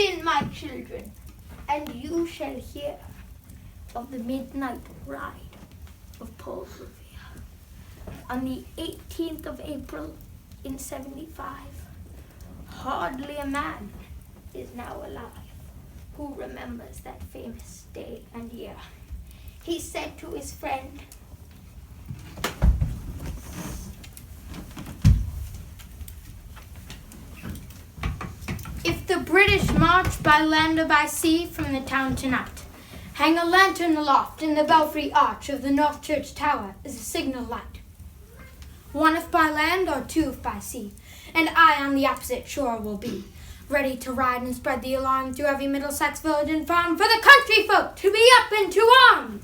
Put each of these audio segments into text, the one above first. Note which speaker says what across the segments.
Speaker 1: Listen, my children, and you shall hear of the midnight ride of Paul Revere. On the 18th of April in 75, hardly a man is now alive who remembers that famous day and year. He said to his friend, "If the British march by land or by sea from the town tonight, hang a lantern aloft in the belfry arch of the North Church Tower as a signal light. One if by land or two if by sea, and I on the opposite shore will be, ready to ride and spread the alarm through every Middlesex village and farm for the country folk to be up and to arm."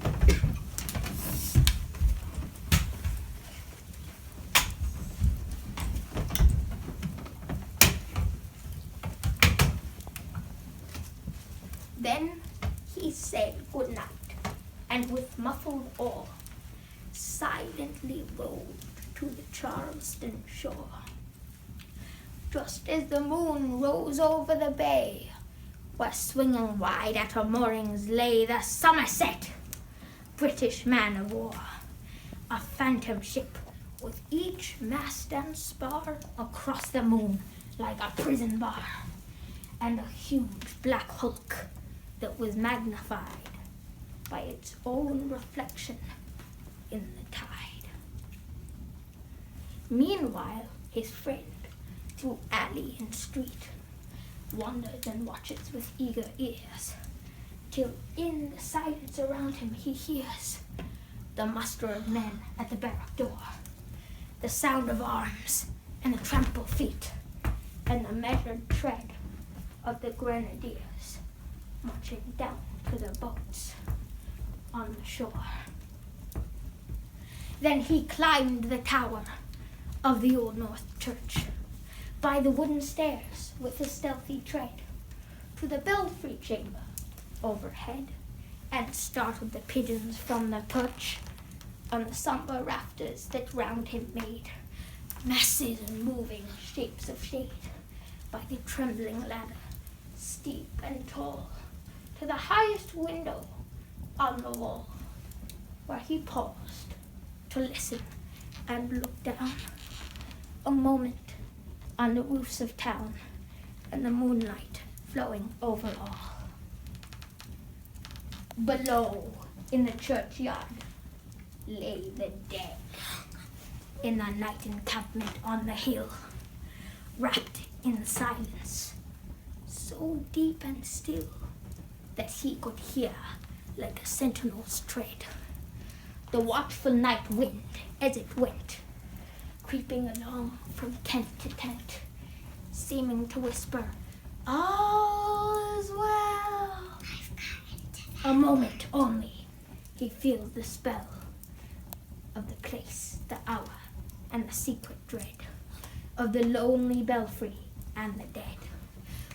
Speaker 1: Then he said good night, and with muffled oar, silently rowed to the Charleston shore. Just as the moon rose over the bay, where swinging wide at her moorings lay the Somerset, British man-of-war, a phantom ship with each mast and spar across the moon like a prison bar, and a huge black hulk that was magnified by its own reflection in the tide. Meanwhile, his friend, through alley and street, wanders and watches with eager ears, till in the silence around him he hears the muster of men at the barrack door, the sound of arms and the trampled feet, and the measured tread of the grenadiers marching down to the boats on the shore. Then he climbed the tower of the Old North Church, by the wooden stairs with a stealthy tread, to the belfry chamber overhead, and startled the pigeons from their perch on the sombre rafters that round him made masses and moving shapes of shade, by the trembling ladder, steep and tall, to the highest window on the wall, where he paused to listen and look down a moment on the roofs of town and the moonlight flowing over all. Below, in the churchyard, lay the dead in the night encampment on the hill, wrapped in silence, so deep and still that he could hear, like a sentinel's tread, the watchful night wind as it went, creeping along from tent to tent, seeming to whisper, "All is well." A moment only, he feels the spell of the place, the hour, and the secret dread of the lonely belfry and the dead.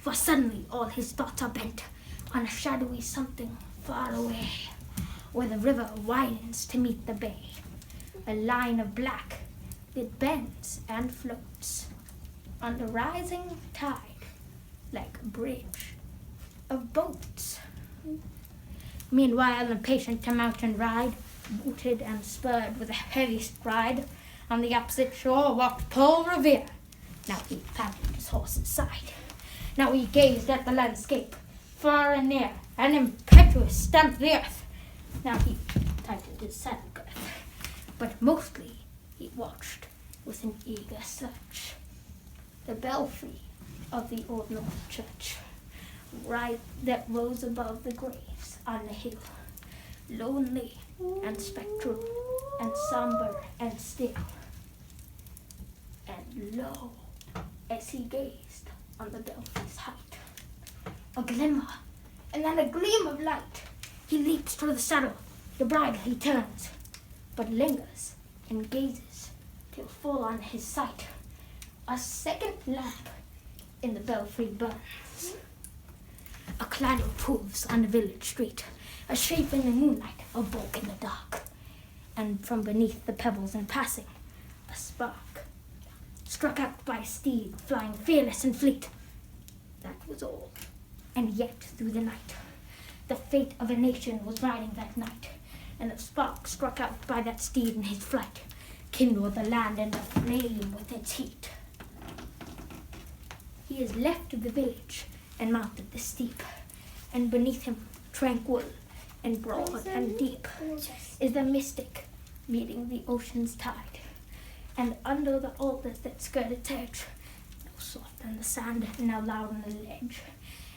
Speaker 1: For suddenly all his thoughts are bent on a shadowy something far away, where the river widens to meet the bay, a line of black that bends and floats on the rising tide like a bridge of boats. Meanwhile, impatient to mount and ride, booted and spurred with a heavy stride, on the opposite shore walked Paul Revere. Now he patted his horse's side. Now he gazed at the landscape, far and near, and impetuous stamped the earth. Now he tightened his saddle girth, but mostly he watched with an eager search the belfry of the Old North Church, that rose above the graves on the hill, lonely and spectral and somber and still. And lo, as he gazed on the belfry's height, a glimmer and then a gleam of light, he leaps for the saddle, the bridle he turns, but lingers and gazes till full on his sight a second lamp in the belfry burns. A clang of hooves on the village street, a shape in the moonlight, a bulk in the dark, and from beneath the pebbles in passing, a spark, struck out by a steed flying fearless and fleet. That was all. And yet, through the night, the fate of a nation was riding that night, and the spark struck out by that steed in his flight kindled the land in a flame with its heat. He has left the village and mounted the steep, and beneath him, tranquil and broad and deep, is the mystic meeting the ocean's tide. And under the alders that skirt its edge, now soft on the sand, now loud on the ledge,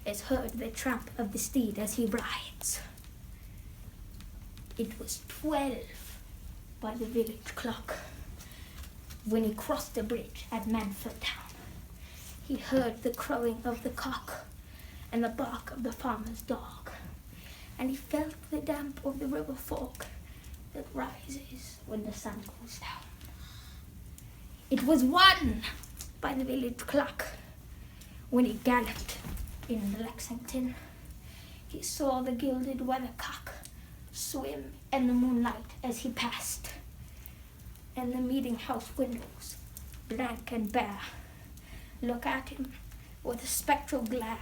Speaker 1: is heard the tramp of the steed as he rides. It was 12 by the village clock when he crossed the bridge at Manford Town. He heard the crowing of the cock and the bark of the farmer's dog, and he felt the damp of the river fog that rises when the sun goes down. It was 1 by the village clock when he galloped in Lexington. He saw the gilded weathercock swim in the moonlight as he passed, and the meeting house windows, blank and bare, look at him with a spectral glare,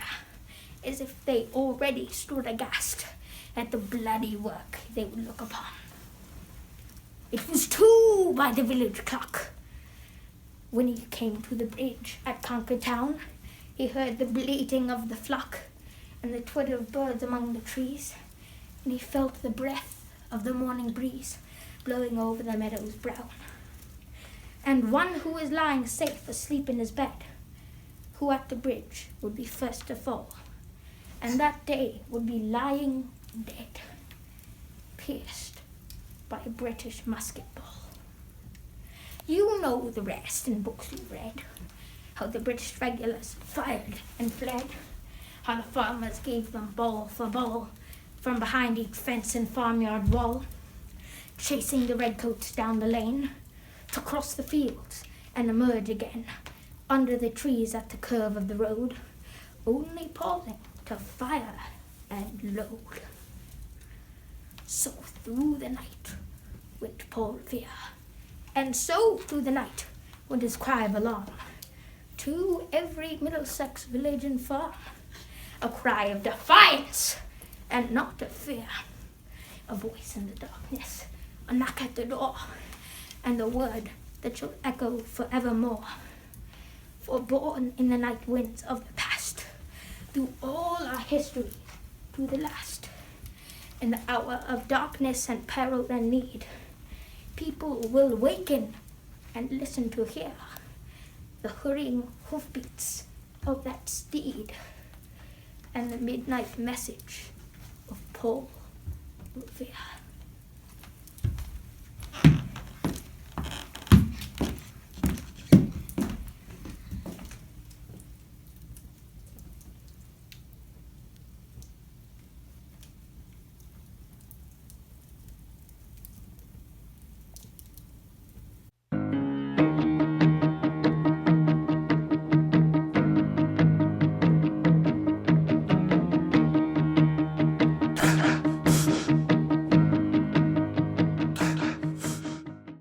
Speaker 1: as if they already stood aghast at the bloody work they would look upon. It was 2 by the village clock when he came to the bridge at Concord Town. He heard the bleating of the flock and the twitter of birds among the trees, and he felt the breath of the morning breeze blowing over the meadows brown. And one who was lying safe asleep in his bed, who at the bridge would be first to fall, and that day would be lying dead, pierced by a British musket ball. You know the rest in books you've read, how the British regulars fired and fled, how the farmers gave them ball for ball from behind each fence and farmyard wall, chasing the redcoats down the lane to cross the fields and emerge again under the trees at the curve of the road, only pausing to fire and load. So through the night went Paul Revere, and so through the night went his cry of alarm to every Middlesex village and farm, a cry of defiance and not of fear, a voice in the darkness, a knock at the door, and the word that shall echo forevermore. For born in the night winds of the past, through all our history to the last, in the hour of darkness and peril and need, people will waken and listen to hear the hurrying hoofbeats of that steed and the midnight message of Paul Revere.